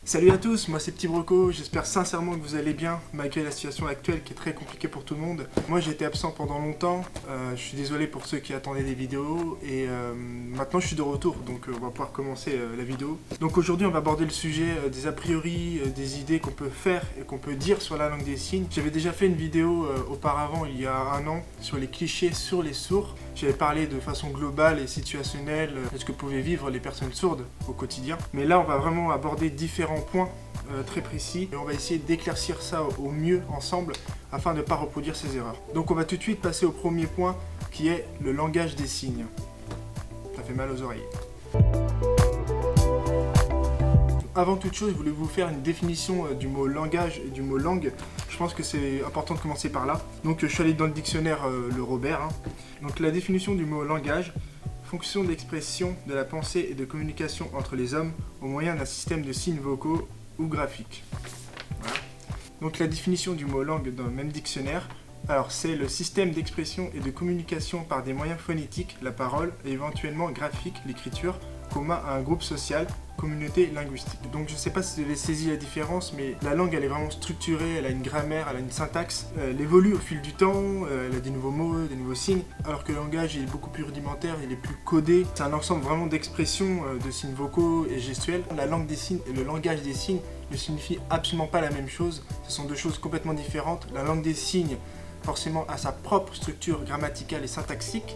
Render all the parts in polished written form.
Salut à tous, moi c'est Petit Broco, j'espère sincèrement que vous allez bien malgré la situation actuelle qui est très compliquée pour tout le monde. Moi j'ai été absent pendant longtemps, je suis désolé pour ceux qui attendaient des vidéos et maintenant je suis de retour donc on va pouvoir commencer la vidéo. Donc aujourd'hui on va aborder le sujet des a priori, des idées qu'on peut faire et qu'on peut dire sur la langue des signes. J'avais déjà fait une vidéo auparavant il y a un an sur les clichés sur les sourds. J'avais parlé de façon globale et situationnelle de ce que pouvaient vivre les personnes sourdes au quotidien. Mais là on va vraiment aborder différents points très précis et on va essayer d'éclaircir ça au mieux ensemble afin de ne pas reproduire ces erreurs. Donc on va tout de suite passer au premier point qui est le langage des signes. Ça fait mal aux oreilles. Avant toute chose, je voulais vous faire une définition du mot langage et du mot langue. Je pense que c'est important de commencer par là. Donc je suis allé dans le dictionnaire le Robert. Donc la définition du mot langage, fonction d'expression de la pensée et de communication entre les hommes au moyen d'un système de signes vocaux ou graphiques. Voilà. Donc la définition du mot langue dans le même dictionnaire, alors c'est le système d'expression et de communication par des moyens phonétiques, la parole, et éventuellement graphique, l'écriture, commun à un groupe social, communauté linguistique. Donc je ne sais pas si vous avez saisi la différence, mais la langue elle est vraiment structurée, elle a une grammaire, elle a une syntaxe, elle évolue au fil du temps, elle a des nouveaux mots, des nouveaux signes, alors que le langage il est beaucoup plus rudimentaire, il est plus codé, c'est un ensemble vraiment d'expressions, de signes vocaux et gestuels. La langue des signes et le langage des signes ne signifient absolument pas la même chose, ce sont deux choses complètement différentes. La langue des signes forcément a sa propre structure grammaticale et syntaxique.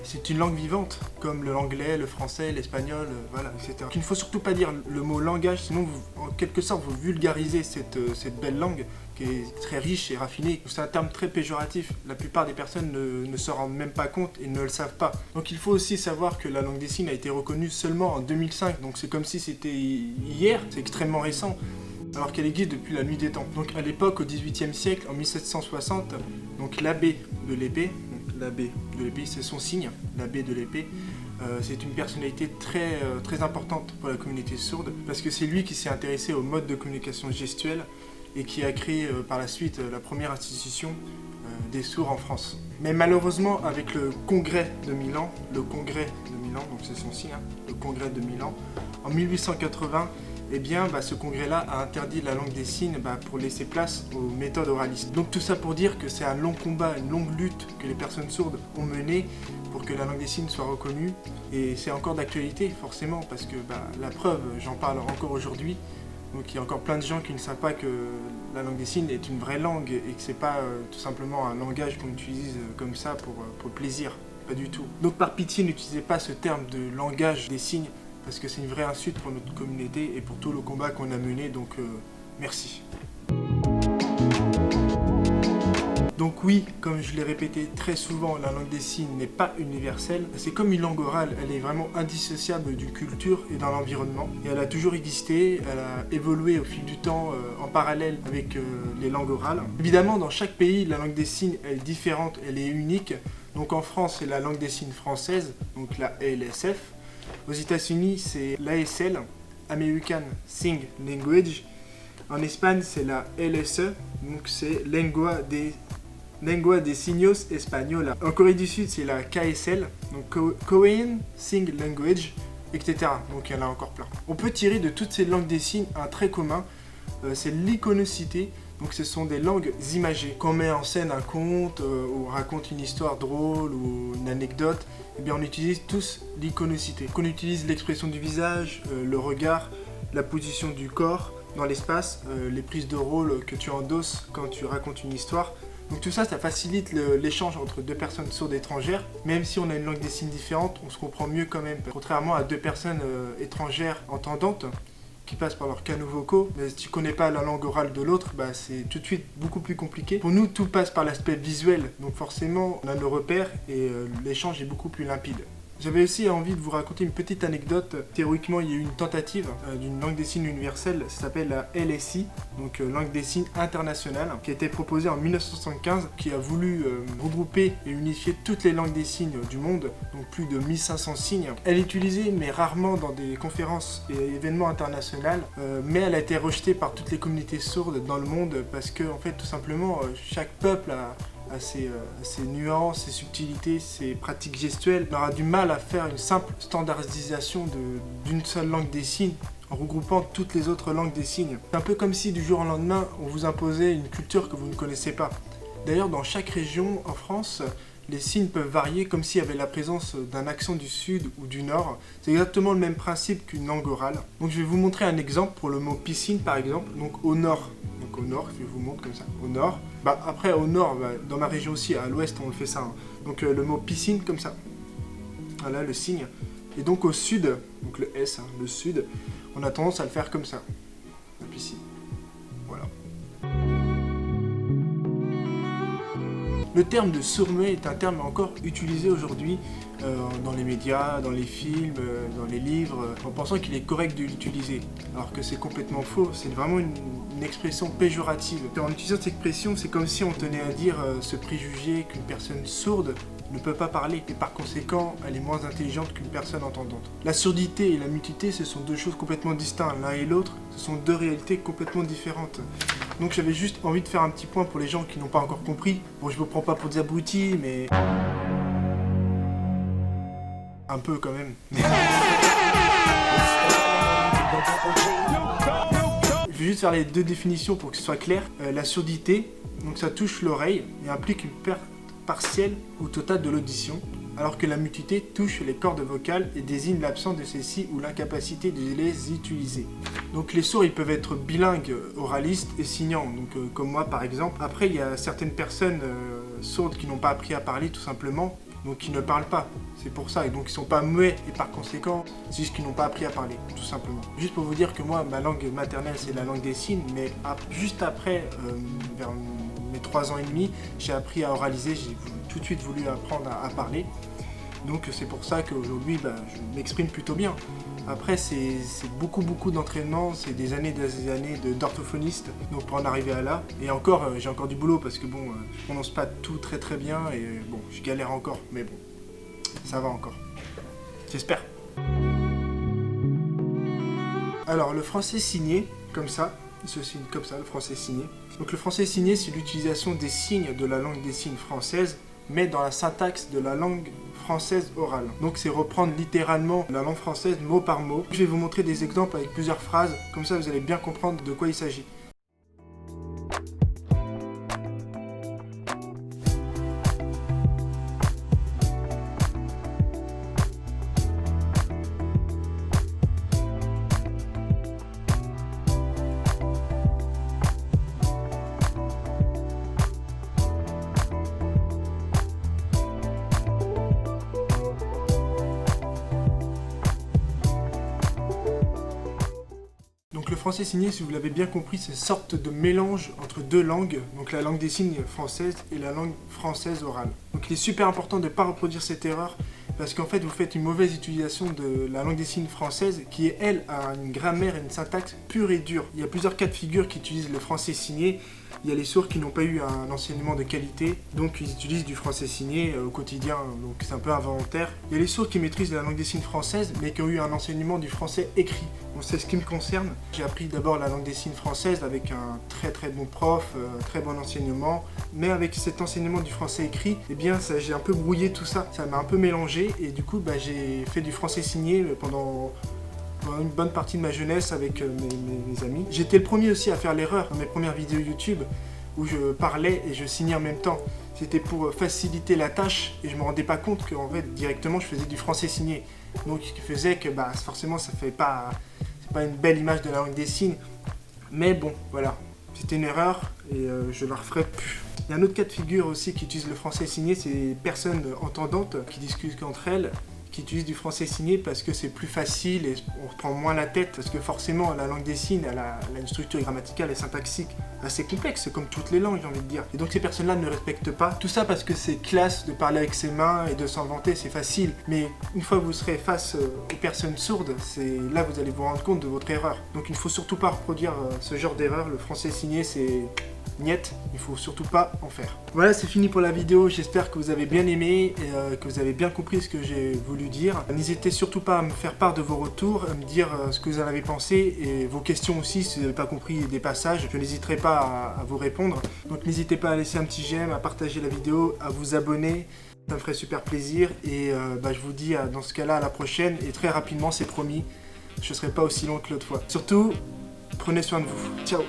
C'est une langue vivante, comme l'anglais, le français, l'espagnol, voilà, etc. Donc, il ne faut surtout pas dire le mot langage, sinon en quelque sorte vous vulgarisez cette belle langue qui est très riche et raffinée. C'est un terme très péjoratif, la plupart des personnes ne se rendent même pas compte et ne le savent pas. Donc il faut aussi savoir que la langue des signes a été reconnue seulement en 2005, donc c'est comme si c'était hier, c'est extrêmement récent. Alors qu'elle existe depuis la nuit des temps. Donc à l'époque, au XVIIIe siècle, en 1760, donc l'abbé de l'épée, l'abbé de l'épée, c'est son signe, l'abbé de l'épée, c'est une personnalité très importante pour la communauté sourde, parce que c'est lui qui s'est intéressé au mode de communication gestuelle et qui a créé par la suite la première institution des sourds en France. Mais malheureusement, avec le congrès de Milan, donc c'est son signe, le congrès de Milan, en 1880, eh bien, ce congrès-là a interdit la langue des signes pour laisser place aux méthodes oralistes. Donc tout ça pour dire que c'est un long combat, une longue lutte que les personnes sourdes ont menée pour que la langue des signes soit reconnue. Et c'est encore d'actualité, forcément, parce que la preuve, j'en parle encore aujourd'hui. Donc il y a encore plein de gens qui ne savent pas que la langue des signes est une vraie langue et que c'est pas tout simplement un langage qu'on utilise comme ça pour le plaisir. Pas du tout. Donc par pitié, n'utilisez pas ce terme de langage des signes, parce que c'est une vraie insulte pour notre communauté et pour tout le combat qu'on a mené, donc merci. Donc oui, comme je l'ai répété très souvent, la langue des signes n'est pas universelle. C'est comme une langue orale, elle est vraiment indissociable d'une culture et d'un environnement. Et elle a toujours existé, elle a évolué au fil du temps en parallèle avec les langues orales. Évidemment, dans chaque pays, la langue des signes elle est différente, elle est unique. Donc en France, c'est la langue des signes française, donc la ALSF. Aux États-Unis, c'est l'ASL, American Sign Language. En Espagne, c'est la LSE, donc c'est Lengua de Signos Española. En Corée du Sud, c'est la KSL, donc Korean Sign Language, etc. Donc il y en a encore plein. On peut tirer de toutes ces langues des signes un trait commun, c'est l'iconicité. Donc ce sont des langues imagées. Quand on met en scène un conte, ou on raconte une histoire drôle ou une anecdote, eh bien on utilise tous l'iconicité. On utilise l'expression du visage, le regard, la position du corps dans l'espace, les prises de rôle que tu endosses quand tu racontes une histoire. Donc tout ça, ça facilite l'échange entre deux personnes sourdes étrangères. Même si on a une langue des signes différente, on se comprend mieux quand même. Contrairement à deux personnes étrangères entendantes, qui passent par leurs canaux vocaux, mais si tu connais pas la langue orale de l'autre, c'est tout de suite beaucoup plus compliqué. Pour nous, tout passe par l'aspect visuel, donc forcément, on a nos repères et l'échange est beaucoup plus limpide. J'avais aussi envie de vous raconter une petite anecdote. Théoriquement, il y a eu une tentative d'une langue des signes universelle, ça s'appelle la LSI, donc langue des signes internationale, qui a été proposée en 1975, qui a voulu regrouper et unifier toutes les langues des signes du monde, donc plus de 1500 signes. Elle est utilisée, mais rarement dans des conférences et événements internationaux, mais elle a été rejetée par toutes les communautés sourdes dans le monde, parce que, en fait, tout simplement, chaque peuple a ses nuances, ses subtilités, ses pratiques gestuelles. On aura du mal à faire une simple standardisation d'une seule langue des signes en regroupant toutes les autres langues des signes. C'est un peu comme si du jour au lendemain, on vous imposait une culture que vous ne connaissez pas. D'ailleurs, dans chaque région en France, les signes peuvent varier comme s'il y avait la présence d'un accent du sud ou du nord. C'est exactement le même principe qu'une langue orale. Donc je vais vous montrer un exemple pour le mot piscine par exemple. Donc au nord, je vous montre comme ça, au nord. Après au nord, dans ma région aussi, à l'ouest on le fait ça. Hein. Donc le mot piscine comme ça. Voilà le signe. Et donc au sud, donc le S, hein, le sud, on a tendance à le faire comme ça. La piscine. Voilà. Le terme de sourd-muet est un terme encore utilisé aujourd'hui dans les médias, dans les films, dans les livres, en pensant qu'il est correct de l'utiliser, alors que c'est complètement faux, c'est vraiment une expression péjorative. En utilisant cette expression, c'est comme si on tenait à dire ce préjugé qu'une personne sourde ne peut pas parler, et par conséquent, elle est moins intelligente qu'une personne entendante. La surdité et la mutuité, ce sont deux choses complètement distinctes, l'un et l'autre, ce sont deux réalités complètement différentes. Donc j'avais juste envie de faire un petit point pour les gens qui n'ont pas encore compris. Bon, je vous prends pas pour des abrutis, mais... un peu quand même. Je vais juste faire les deux définitions pour que ce soit clair. La surdité, donc ça touche l'oreille et implique une perte partielle ou totale de l'audition, alors que la mutuité touche les cordes vocales et désigne l'absence de celles-ci ou l'incapacité de les utiliser. Donc les sourds, ils peuvent être bilingues, oralistes et signants, donc comme moi par exemple. Après, il y a certaines personnes sourdes qui n'ont pas appris à parler tout simplement, donc qui ne parlent pas. C'est pour ça, et donc ils sont pas muets, et par conséquent, c'est juste qu'ils n'ont pas appris à parler, tout simplement. Juste pour vous dire que moi, ma langue maternelle, c'est la langue des signes, mais juste après, vers mes 3 ans et demi, j'ai appris à oraliser, j'ai tout de suite voulu apprendre à parler. Donc c'est pour ça qu'aujourd'hui, je m'exprime plutôt bien. Après, c'est beaucoup d'entraînement, c'est des années d'orthophoniste, donc pour en arriver à là. Et encore, j'ai encore du boulot parce que bon, je prononce pas tout très bien et bon, je galère encore, mais bon, ça va encore. J'espère. Alors, le français signé, comme ça, il se signe comme ça, le français signé. Donc le français signé, c'est l'utilisation des signes de la langue des signes française, mais dans la syntaxe de la langue française orale. Donc c'est reprendre littéralement la langue française mot par mot. Je vais vous montrer des exemples avec plusieurs phrases, comme ça vous allez bien comprendre de quoi il s'agit. Donc le français signé, si vous l'avez bien compris, c'est une sorte de mélange entre deux langues, donc la langue des signes française et la langue française orale. Donc il est super important de ne pas reproduire cette erreur, parce qu'en fait vous faites une mauvaise utilisation de la langue des signes française, qui est elle a une grammaire et une syntaxe pure et dure. Il y a plusieurs cas de figure qui utilisent le français signé. Il y a les sourds qui n'ont pas eu un enseignement de qualité, donc ils utilisent du français signé au quotidien, donc c'est un peu involontaire. Il y a les sourds qui maîtrisent la langue des signes française, mais qui ont eu un enseignement du français écrit. Donc c'est ce qui me concerne. J'ai appris d'abord la langue des signes française avec un très bon prof, très bon enseignement, mais avec cet enseignement du français écrit, eh bien j'ai un peu brouillé tout ça, ça m'a un peu mélangé, et du coup j'ai fait du français signé pendant une bonne partie de ma jeunesse avec mes amis. J'étais le premier aussi à faire l'erreur dans mes premières vidéos YouTube où je parlais et je signais en même temps. C'était pour faciliter la tâche et je me rendais pas compte qu'en fait directement je faisais du français signé. Donc ce qui faisait que forcément ça fait pas, c'est pas une belle image de la langue des signes. Mais bon voilà, c'était une erreur et je la referai plus. Il y a un autre cas de figure aussi qui utilise le français signé, c'est les personnes entendantes qui discutent entre elles, qui utilisent du français signé parce que c'est plus facile et on reprend moins la tête, parce que forcément la langue des signes elle a une structure grammaticale et syntaxique assez complexe, comme toutes les langues j'ai envie de dire. Et donc ces personnes-là ne respectent pas. Tout ça parce que c'est classe de parler avec ses mains et de s'en vanter, c'est facile. Mais une fois que vous serez face aux personnes sourdes, c'est là que vous allez vous rendre compte de votre erreur. Donc il ne faut surtout pas reproduire ce genre d'erreur. Le français signé c'est... niet, il faut surtout pas en faire. Voilà, c'est fini pour la vidéo, j'espère que vous avez bien aimé et que vous avez bien compris ce que j'ai voulu dire. N'hésitez surtout pas à me faire part de vos retours, à me dire ce que vous en avez pensé et vos questions aussi si vous n'avez pas compris des passages, je n'hésiterai pas à vous répondre. Donc n'hésitez pas à laisser un petit j'aime, à partager la vidéo, à vous abonner, ça me ferait super plaisir et je vous dis dans ce cas-là à la prochaine et très rapidement c'est promis. je serai pas aussi long que l'autre fois. Surtout, prenez soin de vous. Ciao.